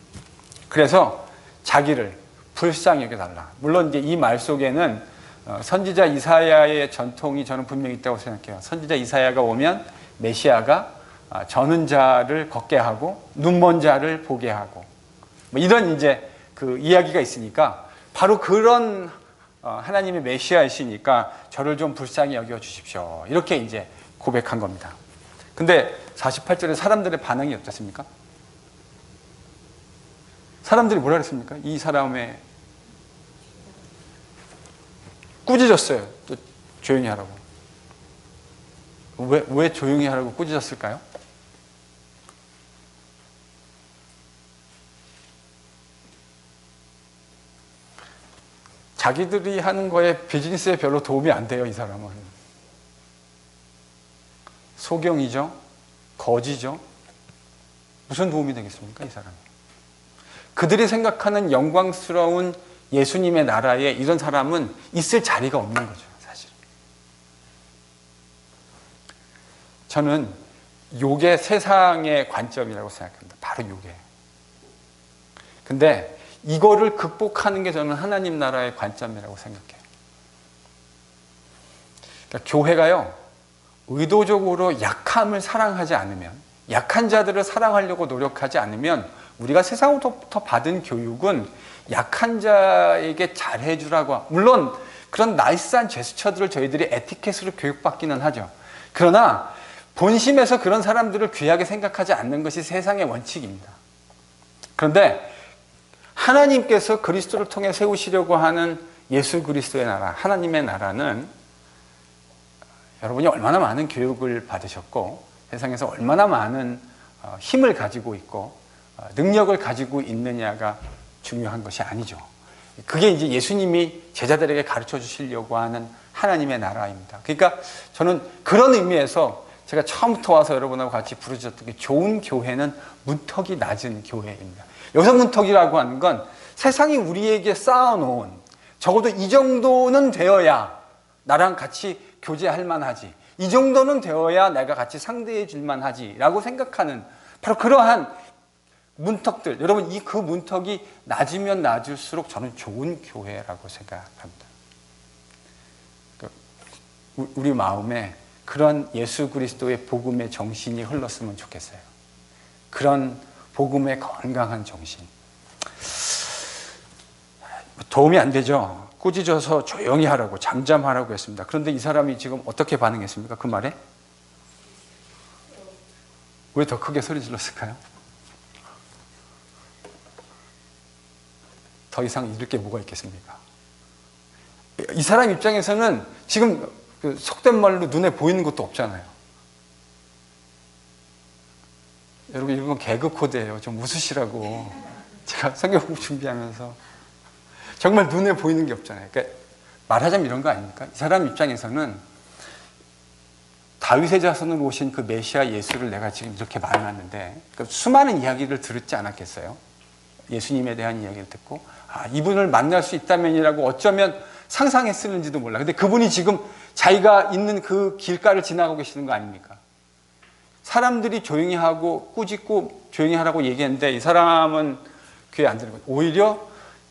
그래서 자기를 불쌍히 여겨달라. 물론 이제 이 말 속에는 선지자 이사야의 전통이 저는 분명히 있다고 생각해요. 선지자 이사야가 오면 메시아가 저는 자를 걷게 하고 눈먼 자를 보게 하고 이런 이제 그 이야기가 있으니까, 바로 그런 하나님의 메시아이시니까 저를 좀 불쌍히 여겨 주십시오, 이렇게 이제 고백한 겁니다. 근데 48절에 사람들의 반응이 어떻습니까? 사람들이 뭐라 그랬습니까? 이 사람의 꾸짖었어요. 또 조용히 하라고. 왜 조용히 하라고 꾸짖었을까요? 자기들이 하는 거에 비즈니스에 별로 도움이 안 돼요, 이 사람은. 소경이죠. 거지죠. 무슨 도움이 되겠습니까, 이 사람이? 그들이 생각하는 영광스러운 예수님의 나라에 이런 사람은 있을 자리가 없는 거죠, 사실. 저는 요게 세상의 관점이라고 생각합니다. 바로 요게. 근데 이거를 극복하는 게 저는 하나님 나라의 관점이라고 생각해요. 그러니까 교회가요, 의도적으로 약함을 사랑하지 않으면, 약한 자들을 사랑하려고 노력하지 않으면, 우리가 세상으로부터 받은 교육은 약한 자에게 잘해주라고, 물론 그런 나이스한 제스처들을 저희들이 에티켓으로 교육받기는 하죠. 그러나 본심에서 그런 사람들을 귀하게 생각하지 않는 것이 세상의 원칙입니다. 그런데 하나님께서 그리스도를 통해 세우시려고 하는 예수 그리스도의 나라, 하나님의 나라는 여러분이 얼마나 많은 교육을 받으셨고 세상에서 얼마나 많은 힘을 가지고 있고 능력을 가지고 있느냐가 중요한 것이 아니죠. 그게 이제 예수님이 제자들에게 가르쳐 주시려고 하는 하나님의 나라입니다. 그러니까 저는 그런 의미에서 제가 처음부터 와서 여러분하고 같이 부르짖었던 게, 좋은 교회는 문턱이 낮은 교회입니다. 여기서 문턱이라고 하는 건 세상이 우리에게 쌓아놓은, 적어도 이 정도는 되어야 나랑 같이 교제할 만하지, 이 정도는 되어야 내가 같이 상대해 줄 만하지 라고 생각하는 바로 그러한 문턱들. 여러분, 그 문턱이 낮으면 낮을수록 저는 좋은 교회라고 생각합니다. 우리 마음에 그런 예수 그리스도의 복음의 정신이 흘렀으면 좋겠어요. 그런 복음의 건강한 정신. 도움이 안 되죠. 꾸짖어서 조용히 하라고, 잠잠하라고 했습니다. 그런데 이 사람이 지금 어떻게 반응했습니까? 그 말에? 왜 더 크게 소리 질렀을까요? 더 이상 잃을 게 뭐가 있겠습니까? 이 사람 입장에서는 지금 속된 말로 눈에 보이는 것도 없잖아요. 여러분, 이건 개그 코드예요. 좀 웃으시라고. 제가 성경 준비하면서 정말 눈에 보이는 게 없잖아요. 그러니까 말하자면 이런 거 아닙니까? 이 사람 입장에서는 다윗의 자손으로 오신 그 메시아 예수를 내가 지금 이렇게 말해놨는데, 그러니까 수많은 이야기를 들었지 않았겠어요? 예수님에 대한 이야기를 듣고, 이분을 만날 수 있다면이라고 어쩌면 상상했을는지도 몰라. 근데 그분이 지금 자기가 있는 그 길가를 지나가고 계시는 거 아닙니까? 사람들이 조용히 하고 꾸짖고 조용히 하라고 얘기했는데 이 사람은 귀에 안 들은 거예요. 오히려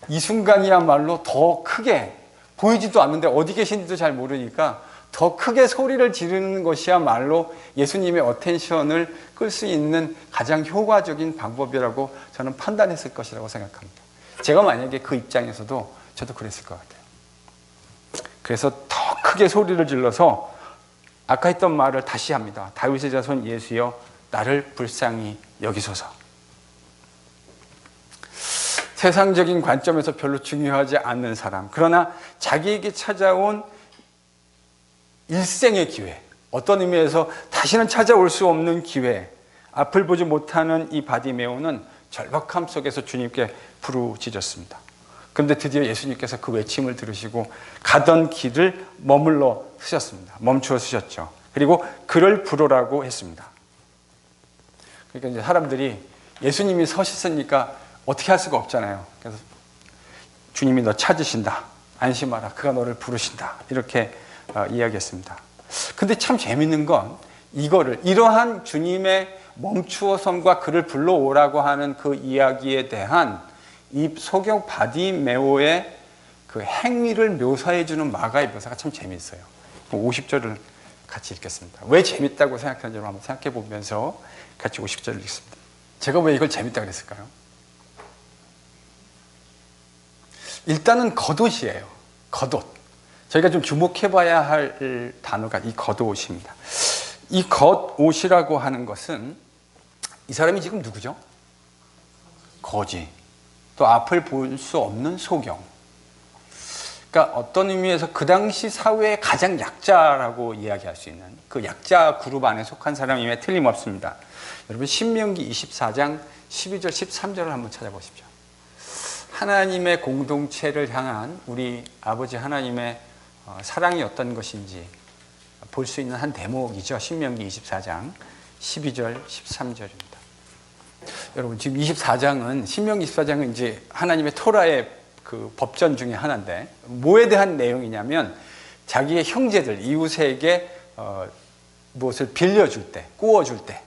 이 순간이야말로 더 크게, 보이지도 않는데 어디 계신지도 잘 모르니까 더 크게 소리를 지르는 것이야말로 예수님의 어텐션을 끌 수 있는 가장 효과적인 방법이라고 저는 판단했을 것이라고 생각합니다. 제가 만약에 그 입장에서도 저도 그랬을 것 같아요. 그래서 더 크게 소리를 질러서 아까 했던 말을 다시 합니다. 다윗의 자손 예수여, 나를 불쌍히 여기소서. 세상적인 관점에서 별로 중요하지 않는 사람, 그러나 자기에게 찾아온 일생의 기회, 어떤 의미에서 다시는 찾아올 수 없는 기회, 앞을 보지 못하는 이 바디메오는 절박함 속에서 주님께 부르짖었습니다. 그런데 드디어 예수님께서 그 외침을 들으시고 가던 길을 머물러 쓰셨습니다. 멈추어 쓰셨죠. 그리고 그를 부르라고 했습니다. 그러니까 이제 사람들이 예수님이 서셨으니까 어떻게 할 수가 없잖아요. 그래서 주님이 너 찾으신다. 안심하라. 그가 너를 부르신다. 이렇게 이야기했습니다. 근데 참 재밌는 건 이러한 주님의 멈추어섬과 그를 불러오라고 하는 그 이야기에 대한 이 소경 바디메오의 그 행위를 묘사해주는 마가의 묘사가 참 재미있어요. 50절을 같이 읽겠습니다. 왜 재밌다고 생각하는지 한번 생각해 보면서 같이 50절을 읽습니다. 제가 왜 이걸 재밌다고 그랬을까요? 일단은 겉옷이에요. 겉옷. 저희가 좀 주목해 봐야 할 단어가 이 겉옷입니다. 이 겉옷이라고 하는 것은 이 사람이 지금 누구죠? 거지. 또 앞을 볼 수 없는 소경. 그러니까 어떤 의미에서 그 당시 사회의 가장 약자라고 이야기할 수 있는 그 약자 그룹 안에 속한 사람임에 틀림없습니다. 여러분 신명기 24장 12절 13절을 한번 찾아보십시오. 하나님의 공동체를 향한 우리 아버지 하나님의 사랑이 어떤 것인지 볼 수 있는 한 대목이죠. 신명기 24장 12절 13절입니다. 여러분 지금 24장은 신명기 24장은 이제 하나님의 토라의 그 법전 중에 하나인데 뭐에 대한 내용이냐면 자기의 형제들 이웃에게 무엇을 빌려줄 때, 꾸어줄 때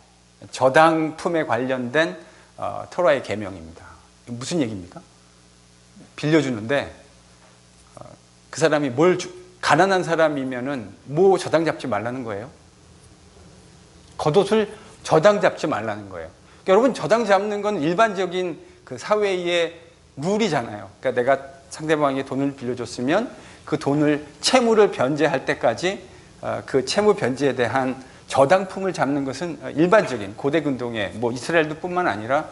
저당품에 관련된 토라의 계명입니다. 무슨 얘기입니까? 빌려주는데 그 사람이 가난한 사람이면은 뭐 저당 잡지 말라는 거예요? 겉옷을 저당 잡지 말라는 거예요. 그러니까 여러분 저당 잡는 건 일반적인 그 사회의 룰이잖아요. 그러니까 내가 상대방에게 돈을 빌려줬으면 그 돈을 채무를 변제할 때까지 그 채무 변제에 대한 저당품을 잡는 것은 일반적인 고대 근동의 뭐 이스라엘도 뿐만 아니라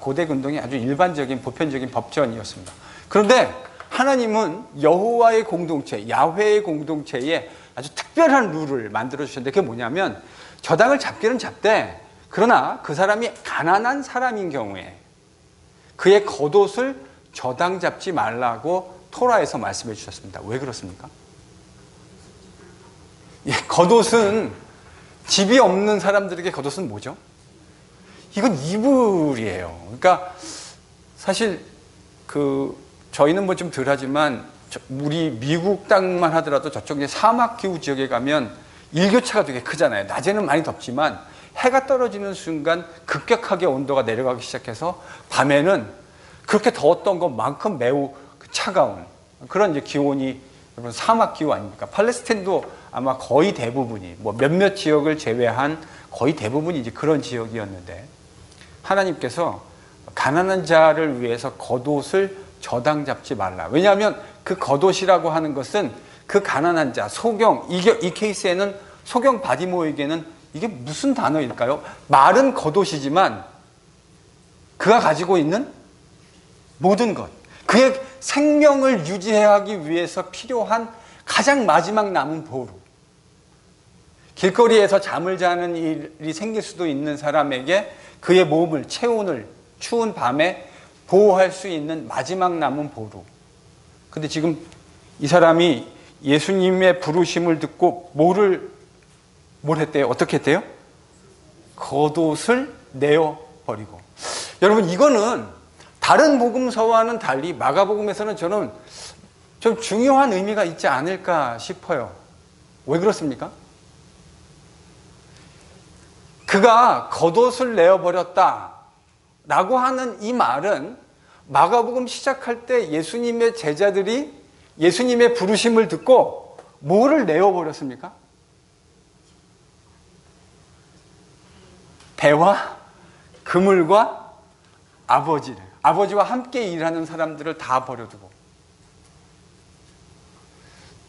고대 근동의 아주 일반적인 보편적인 법전이었습니다. 그런데 하나님은 여호와의 공동체, 야훼의 공동체에 아주 특별한 룰을 만들어 주셨는데 그게 뭐냐면 저당을 잡기는 잡되 그러나 그 사람이 가난한 사람인 경우에 그의 겉옷을 저당 잡지 말라고 토라에서 말씀해 주셨습니다. 왜 그렇습니까? 겉옷은 집이 없는 사람들에게 겉옷은 뭐죠? 이건 이불이에요. 그러니까 사실 저희는 뭐 좀 덜하지만 우리 미국 땅만 하더라도 저쪽 이제 사막 기후 지역에 가면 일교차가 되게 크잖아요. 낮에는 많이 덥지만 해가 떨어지는 순간 급격하게 온도가 내려가기 시작해서 밤에는 그렇게 더웠던 것만큼 매우 차가운 그런 이제 기온이 여러분 사막 기후 아닙니까? 팔레스타인도 아마 거의 대부분이 뭐 몇몇 지역을 제외한 거의 대부분이 이제 그런 지역이었는데 하나님께서 가난한 자를 위해서 겉옷을 저당 잡지 말라. 왜냐하면 그 겉옷이라고 하는 것은 그 가난한 자, 소경, 이 케이스에는 소경 바디모에게는 이게 무슨 단어일까요? 말은 겉옷이지만 그가 가지고 있는 모든 것, 그의 생명을 유지하기 위해서 필요한 가장 마지막 남은 보루. 길거리에서 잠을 자는 일이 생길 수도 있는 사람에게 그의 몸을, 체온을 추운 밤에 보호할 수 있는 마지막 남은 보루. 근데 지금 이 사람이 예수님의 부르심을 듣고 뭘 했대요? 어떻게 했대요? 겉옷을 내어버리고. 여러분, 이거는 다른 복음서와는 달리 마가복음에서는 저는 좀 중요한 의미가 있지 않을까 싶어요. 왜 그렇습니까? 그가 겉옷을 내어버렸다 라고 하는 이 말은 마가복음 시작할 때 예수님의 제자들이 예수님의 부르심을 듣고 뭐를 내어버렸습니까? 배와 그물과 아버지와 함께 일하는 사람들을 다 버려두고,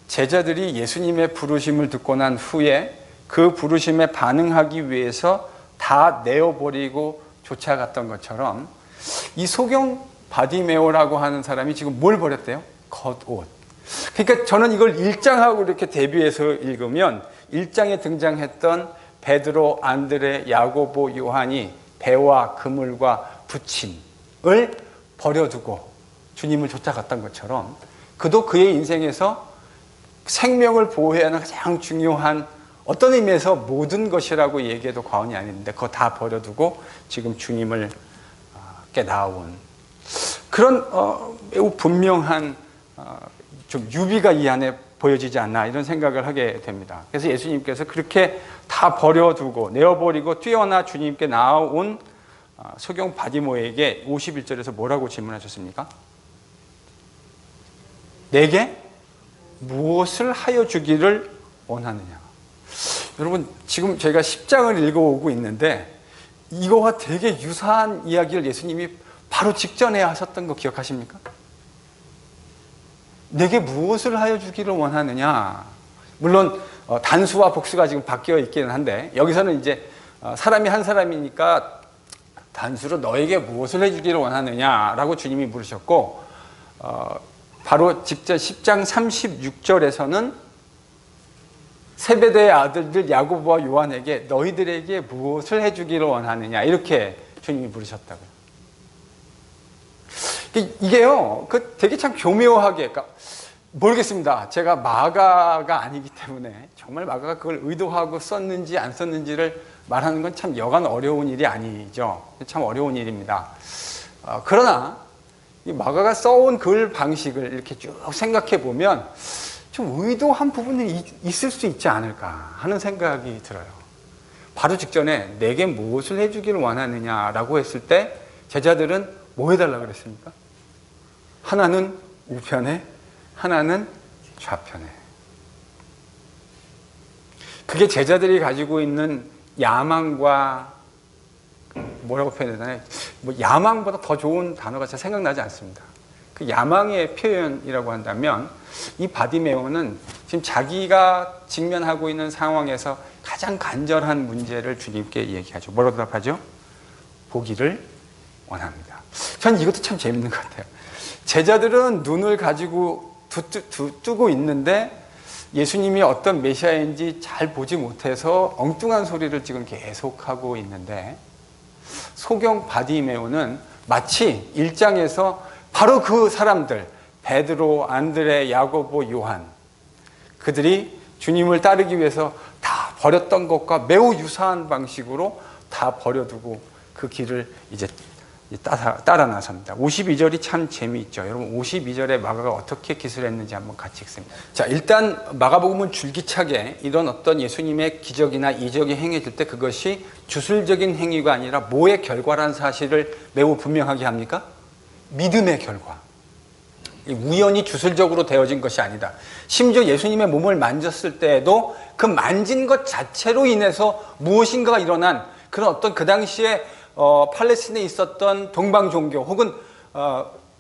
제자들이 예수님의 부르심을 듣고 난 후에 그 부르심에 반응하기 위해서 다 내어버리고 쫓아갔던 것처럼 이 소경 바디메오라고 하는 사람이 지금 뭘 버렸대요? 겉옷. 그러니까 저는 이걸 1장하고 이렇게 대비해서 읽으면 1장에 등장했던 베드로, 안드레, 야고보, 요한이 배와 그물과 부침을 버려두고 주님을 쫓아갔던 것처럼 그도 그의 인생에서 생명을 보호해야 하는 가장 중요한, 어떤 의미에서 모든 것이라고 얘기해도 과언이 아닌데 그거 다 버려두고 지금 주님을 나아온 그런 매우 분명한 좀 유비가 이 안에 보여지지 않나, 이런 생각을 하게 됩니다. 그래서 예수님께서 그렇게 다 버려두고 내어버리고 뛰어나 주님께 나아온 소경 바디모에게 51절에서 뭐라고 질문하셨습니까? 내게 무엇을 하여 주기를 원하느냐. 여러분, 지금 저희가 10장을 읽어오고 있는데 이거와 되게 유사한 이야기를 예수님이 바로 직전에 하셨던 거 기억하십니까? 내게 무엇을 하여 주기를 원하느냐. 물론 단수와 복수가 지금 바뀌어 있기는 한데 여기서는 이제 사람이 한 사람이니까 단수로 너에게 무엇을 해주기를 원하느냐라고 주님이 물으셨고, 바로 직전 10장 36절에서는 세베대의 아들들 야고보와 요한에게 너희들에게 무엇을 해주기를 원하느냐, 이렇게 주님이 물으셨다고요. 이게요, 되게 참 교묘하게, 모르겠습니다. 제가 마가가 아니기 때문에 정말 마가가 그걸 의도하고 썼는지 안 썼는지를 말하는 건 참 여간 어려운 일이 아니죠. 참 어려운 일입니다. 그러나 이 마가가 써온 글 방식을 이렇게 쭉 생각해 보면 좀 의도한 부분이 있을 수 있지 않을까 하는 생각이 들어요. 바로 직전에 내게 무엇을 해주기를 원하느냐라고 했을 때 제자들은 뭐 해달라고 그랬습니까? 하나는 우편에, 하나는 좌편에. 그게 제자들이 가지고 있는 야망과, 뭐라고 표현해야 되나요? 야망보다 더 좋은 단어가 잘 생각나지 않습니다. 그 야망의 표현이라고 한다면 이 바디메오는 지금 자기가 직면하고 있는 상황에서 가장 간절한 문제를 주님께 얘기하죠. 뭐라고 답하죠? 보기를 원합니다. 전 이것도 참 재밌는 것 같아요. 제자들은 눈을 가지고 뜨고 있는데 예수님이 어떤 메시아인지 잘 보지 못해서 엉뚱한 소리를 지금 계속하고 있는데, 소경 바디메오는 마치 1장에서 바로 그 사람들, 베드로, 안드레, 야고보, 요한, 그들이 주님을 따르기 위해서 다 버렸던 것과 매우 유사한 방식으로 다 버려두고 그 길을 이제 따라 나섭니다. 52절이 참 재미있죠. 여러분, 52절에 마가가 어떻게 기술했는지 한번 같이 읽습니다. 자, 일단 마가복음은 줄기차게 이런 어떤 예수님의 기적이나 이적이 행해질 때 그것이 주술적인 행위가 아니라 뭐의 결과라는 사실을 매우 분명하게 합니까? 믿음의 결과. 우연히 주술적으로 되어진 것이 아니다. 심지어 예수님의 몸을 만졌을 때에도 그 만진 것 자체로 인해서 무엇인가가 일어난 그런 어떤 그 당시에 팔레스틴에 있었던 동방 종교 혹은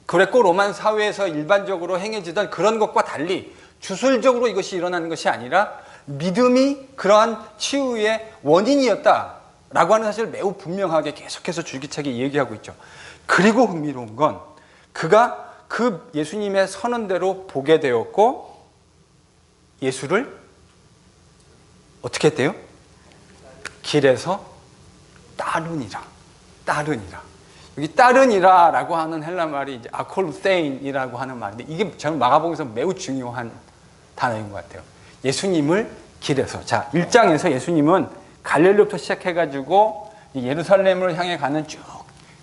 그레코 로만 사회에서 일반적으로 행해지던 그런 것과 달리 주술적으로 이것이 일어나는 것이 아니라 믿음이 그러한 치유의 원인이었다라고 하는 사실을 매우 분명하게 계속해서 줄기차게 얘기하고 있죠. 그리고 흥미로운 건 그가 그 예수님의 선언대로 보게 되었고 예수를 어떻게 했대요? 길에서 따르니라. 여기 따르니라라고 하는 헬라 말이 이제 아콜루세인이라고 하는 말인데 이게 저는 마가복음에서 매우 중요한 단어인 것 같아요. 예수님을 길에서. 자, 1장에서 예수님은 갈릴리부터 시작해가지고 예루살렘을 향해 가는 쭉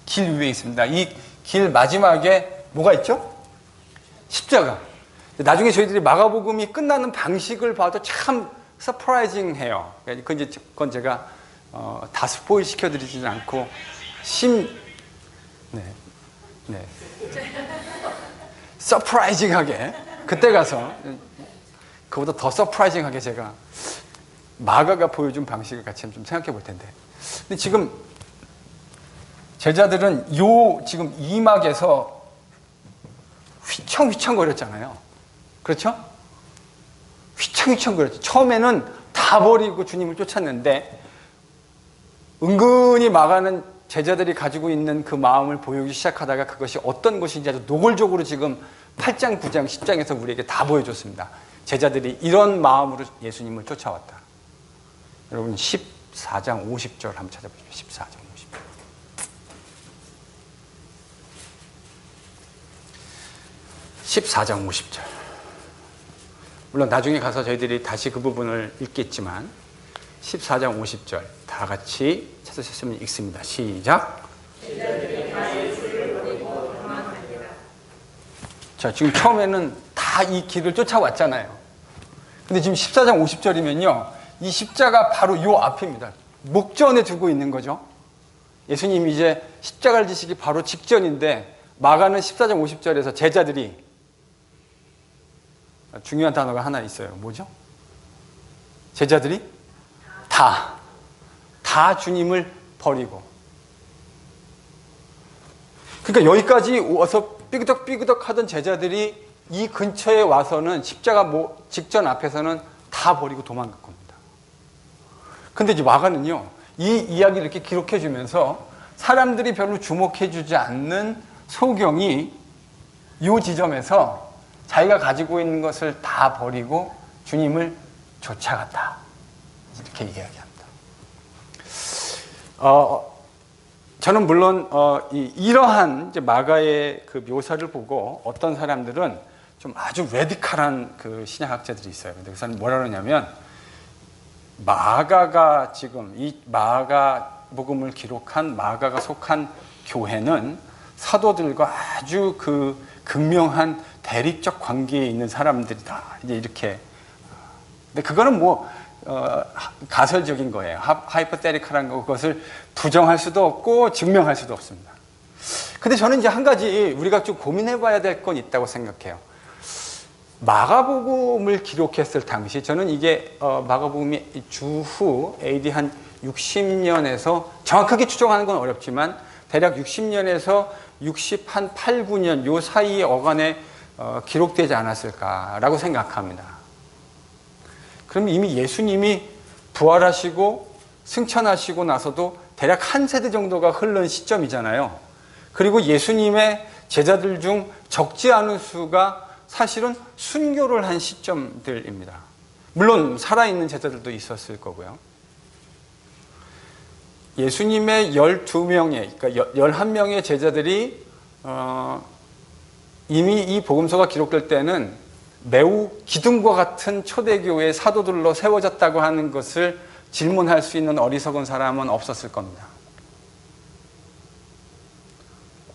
길 위에 있습니다. 이 길 마지막에 뭐가 있죠? 십자가. 나중에 저희들이 마가복음이 끝나는 방식을 봐도 참 서프라이징해요. 그건 제가 다 스포일 시켜드리지는 않고 서프라이징하게 그때 가서 그보다 더 서프라이징하게 제가 마가가 보여준 방식을 같이 좀 생각해 볼 텐데. 근데 지금 제자들은 지금 이막에서 휘청휘청거렸잖아요. 그렇죠? 휘청휘청거렸죠. 처음에는 다 버리고 주님을 쫓았는데 은근히 마가는 제자들이 가지고 있는 그 마음을 보이기 시작하다가 그것이 어떤 것인지 아주 노골적으로 지금 8장, 9장, 10장에서 우리에게 다 보여줬습니다. 제자들이 이런 마음으로 예수님을 쫓아왔다. 여러분 14장 50절 한번 찾아보시죠. 14장 50절. 14장 50절. 물론 나중에 가서 저희들이 다시 그 부분을 읽겠지만 14장 50절 다 같이 찾으셨으면 읽습니다. 시작. 자, 지금 처음에는 다 이 길을 쫓아왔잖아요. 근데 지금 14장 50절이면요. 이 십자가 바로 요 앞입니다. 목전에 두고 있는 거죠. 예수님이 이제 십자가를 지시기 바로 직전인데 마가는 14장 50절에서 제자들이 중요한 단어가 하나 있어요. 뭐죠? 제자들이 다 주님을 버리고. 그러니까 여기까지 와서 삐그덕삐그덕 하던 제자들이 이 근처에 와서는 십자가 직전 앞에서는 다 버리고 도망갈 겁니다. 근데 이제 마가는요, 이 이야기를 이렇게 기록해 주면서 사람들이 별로 주목해 주지 않는 소경이 이 지점에서 자기가 가지고 있는 것을 다 버리고 주님을 쫓아갔다. 이렇게 이야기합니다. 저는 물론 이러한 이제 마가의 그 묘사를 보고 어떤 사람들은 좀 아주 레디컬한 그 신약학자들이 있어요. 근데 그 사람은 뭐라 그러냐면 마가가 지금 이 마가복음을 기록한 마가가 속한 교회는 사도들과 아주 그 극명한 대립적 관계에 있는 사람들이다. 이제 이렇게. 근데 그거는 뭐 가설적인 거예요. 하이퍼테리컬한 거, 그것을 부정할 수도 없고 증명할 수도 없습니다. 근데 저는 이제 한 가지 우리가 좀 고민해 봐야 될 건 있다고 생각해요. 마가복음을 기록했을 당시, 저는 이게 마가복음이 주후 AD 한 60년에서 정확하게 추정하는 건 어렵지만 대략 60년에서 60한 8, 9년 요 사이의 어간에 기록되지 않았을까라고 생각합니다. 그럼 이미 예수님이 부활하시고 승천하시고 나서도 대략 한 세대 정도가 흐른 시점이잖아요. 그리고 예수님의 제자들 중 적지 않은 수가 사실은 순교를 한 시점들입니다. 물론 살아있는 제자들도 있었을 거고요. 예수님의 12명의, 그러니까 11명의 제자들이 이미 이 복음서가 기록될 때는 매우 기둥과 같은 초대교회의 사도들로 세워졌다고 하는 것을 질문할 수 있는 어리석은 사람은 없었을 겁니다.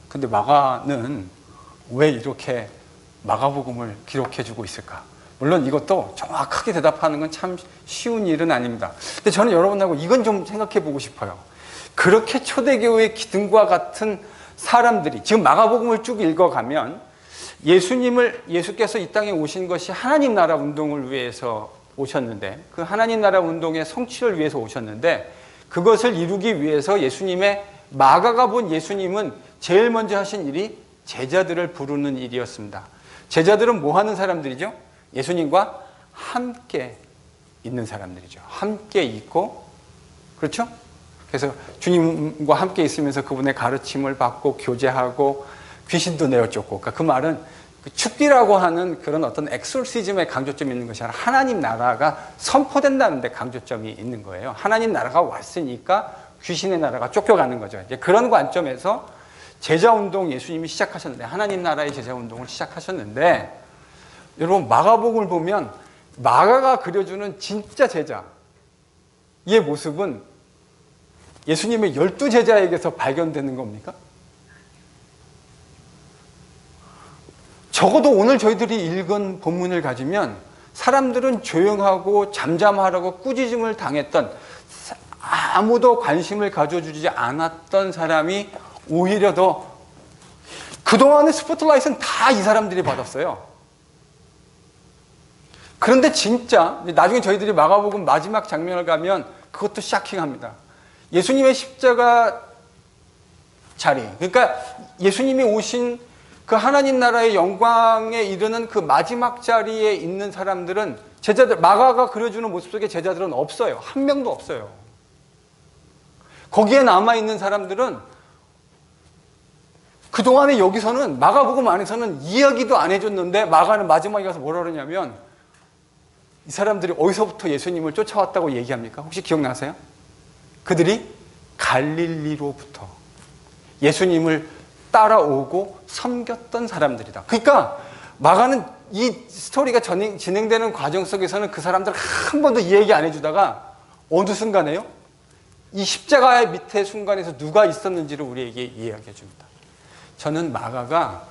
근데 마가는 왜 이렇게 마가복음을 기록해주고 있을까? 물론 이것도 정확하게 대답하는 건 참 쉬운 일은 아닙니다. 근데 저는 여러분하고 이건 좀 생각해 보고 싶어요. 그렇게 초대교회의 기둥과 같은 사람들이 지금 마가복음을 쭉 읽어가면 예수께서 이 땅에 오신 것이 하나님 나라 운동을 위해서 오셨는데 그 하나님 나라 운동의 성취를 위해서 오셨는데 그것을 이루기 위해서 마가가 본 예수님은 제일 먼저 하신 일이 제자들을 부르는 일이었습니다. 제자들은 뭐 하는 사람들이죠? 예수님과 함께 있는 사람들이죠. 함께 있고, 그렇죠? 그래서 주님과 함께 있으면서 그분의 가르침을 받고 교제하고 귀신도 내어 쫓고. 그러니까 그 말은 축기라고 하는 그런 어떤 엑소시즘에 강조점이 있는 것이 아니라 하나님 나라가 선포된다는 데 강조점이 있는 거예요. 하나님 나라가 왔으니까 귀신의 나라가 쫓겨가는 거죠. 이제 그런 관점에서 제자운동 예수님이 시작하셨는데, 하나님 나라의 제자운동을 시작하셨는데, 여러분 마가복음을 보면 마가가 그려주는 진짜 제자의 모습은 예수님의 12제자에게서 발견되는 겁니까? 적어도 오늘 저희들이 읽은 본문을 가지면 사람들은 조용하고 잠잠하라고 꾸짖음을 당했던, 아무도 관심을 가져주지 않았던 사람이 오히려 더, 그동안의 스포트라이트는 다 이 사람들이 받았어요. 그런데 진짜 나중에 저희들이 마가복음 마지막 장면을 가면 그것도 샤킹합니다. 예수님의 십자가 자리, 그러니까 예수님이 오신 그 하나님 나라의 영광에 이르는 그 마지막 자리에 있는 사람들은, 제자들, 마가가 그려주는 모습 속에 제자들은 없어요. 한 명도 없어요. 거기에 남아있는 사람들은 그동안에 여기서는 마가복음 안에서는 이야기도 안 해줬는데, 마가는 마지막에 가서 뭐라 그러냐면, 이 사람들이 어디서부터 예수님을 쫓아왔다고 얘기합니까? 혹시 기억나세요? 그들이 갈릴리로부터 예수님을 따라오고 섬겼던 사람들이다. 그러니까 마가는 이 스토리가 진행되는 과정 속에서는 그 사람들 한 번도 얘기 안 해주다가 어느 순간에요? 이 십자가의 밑에 순간에서 누가 있었는지를 우리에게 이야기해 줍니다. 저는 마가가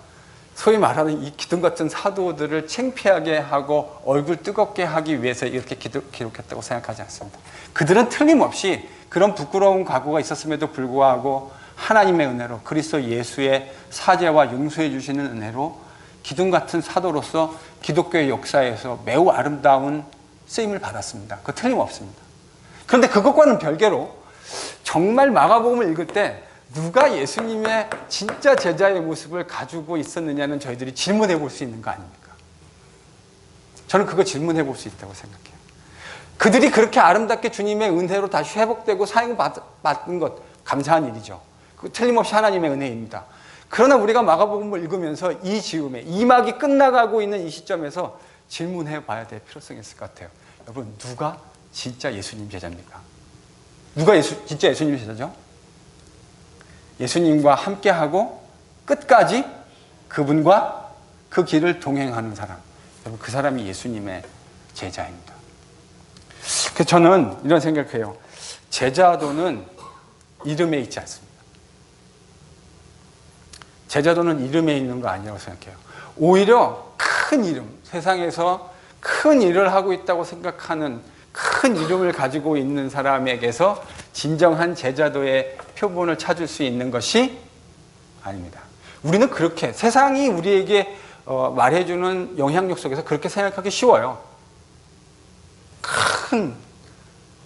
소위 말하는 이 기둥 같은 사도들을 창피하게 하고 얼굴 뜨겁게 하기 위해서 이렇게 기록했다고 생각하지 않습니다. 그들은 틀림없이 그런 부끄러운 과거가 있었음에도 불구하고 하나님의 은혜로, 그리스도 예수의 사죄와 용서해 주시는 은혜로 기둥 같은 사도로서 기독교의 역사에서 매우 아름다운 쓰임을 받았습니다. 그거 틀림없습니다. 그런데 그것과는 별개로 정말 마가복음을 읽을 때 누가 예수님의 진짜 제자의 모습을 가지고 있었느냐는 저희들이 질문해 볼 수 있는 거 아닙니까? 저는 그거 질문해 볼 수 있다고 생각해요. 그들이 그렇게 아름답게 주님의 은혜로 다시 회복되고 사용받은 것, 감사한 일이죠. 그 틀림없이 하나님의 은혜입니다. 그러나 우리가 마가복음을 읽으면서 이 즈음에, 이 막이 끝나가고 있는 이 시점에서 질문해 봐야 될 필요성이 있을 것 같아요. 여러분, 누가 진짜 예수님 제자입니까? 누가 진짜 예수님 제자죠? 예수님과 함께하고 끝까지 그분과 그 길을 동행하는 사람, 여러분, 그 사람이 예수님의 제자입니다. 그래서 저는 이런 생각해요. 제자도는 이름에 있지 않습니다. 제자도는 이름에 있는 거 아니라고 생각해요. 오히려 큰 이름, 세상에서 큰 일을 하고 있다고 생각하는 큰 이름을 가지고 있는 사람에게서 진정한 제자도의 표본을 찾을 수 있는 것이 아닙니다. 우리는 그렇게, 세상이 우리에게 말해주는 영향력 속에서 그렇게 생각하기 쉬워요. 큰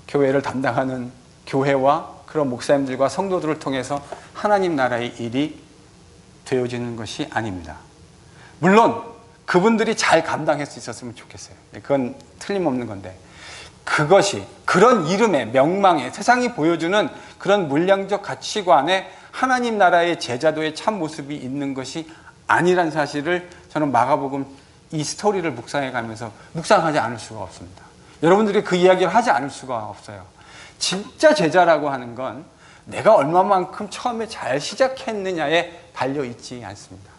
교회를 담당하는 교회와 그런 목사님들과 성도들을 통해서 하나님 나라의 일이 되어지는 것이 아닙니다. 물론 그분들이 잘 감당할 수 있었으면 좋겠어요. 그건 틀림없는 건데, 그것이 그런 이름의 명망에, 세상이 보여주는 그런 물량적 가치관에 하나님 나라의 제자도의 참 모습이 있는 것이 아니란 사실을 저는 마가복음 이 스토리를 묵상해 가면서 묵상하지 않을 수가 없습니다. 여러분들이 그 이야기를 하지 않을 수가 없어요. 진짜 제자라고 하는 건 내가 얼마만큼 처음에 잘 시작했느냐에 달려있지 않습니다.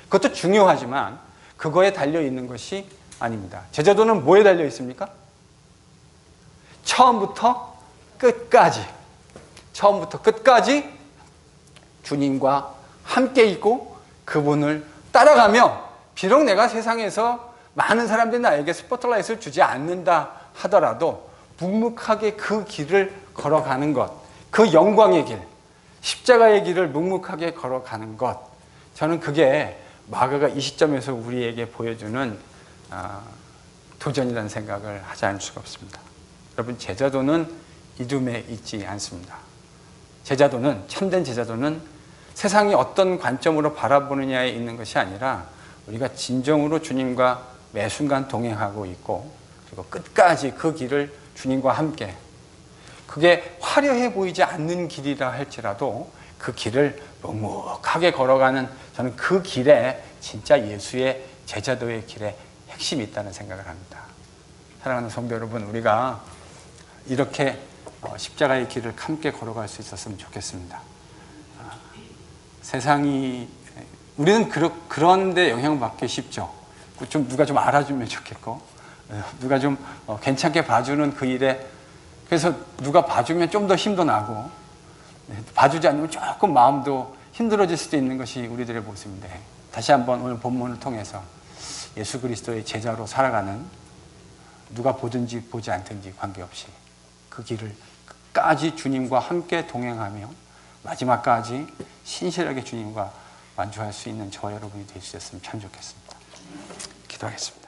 그것도 중요하지만 그거에 달려있는 것이 아닙니다. 제자도는 뭐에 달려있습니까? 처음부터 끝까지 주님과 함께 있고 그분을 따라가며, 비록 내가 세상에서 많은 사람들이 나에게 스포트라이트를 주지 않는다 하더라도 묵묵하게 그 길을 걸어가는 것, 그 영광의 길, 십자가의 길을 묵묵하게 걸어가는 것, 저는 그게 마가가 이 시점에서 우리에게 보여주는 도전이라는 생각을 하지 않을 수가 없습니다. 여러분, 제자도는 이름에 있지 않습니다. 제자도는, 참된 제자도는 세상이 어떤 관점으로 바라보느냐에 있는 것이 아니라 우리가 진정으로 주님과 매 순간 동행하고 있고, 그리고 끝까지 그 길을 주님과 함께, 그게 화려해 보이지 않는 길이라 할지라도 그 그 길을 묵묵하게 걸어가는, 저는 그 길에 진짜 예수의 제자도의 길에 핵심이 있다는 생각을 합니다. 사랑하는 성도 여러분, 우리가 이렇게 십자가의 길을 함께 걸어갈 수 있었으면 좋겠습니다. 세상이, 우리는 그런데 영향받기 쉽죠. 누가 좀 알아주면 좋겠고, 누가 좀 괜찮게 봐주는 그 일에, 그래서 누가 봐주면 좀 더 힘도 나고, 봐주지 않으면 조금 마음도 힘들어질 수도 있는 것이 우리들의 모습인데, 다시 한번 오늘 본문을 통해서 예수 그리스도의 제자로 살아가는, 누가 보든지 보지 않든지 관계없이 그 길을 끝까지 주님과 함께 동행하며 마지막까지 신실하게 주님과 완주할 수 있는 저와 여러분이 될 수 있었으면 참 좋겠습니다. 기도하겠습니다.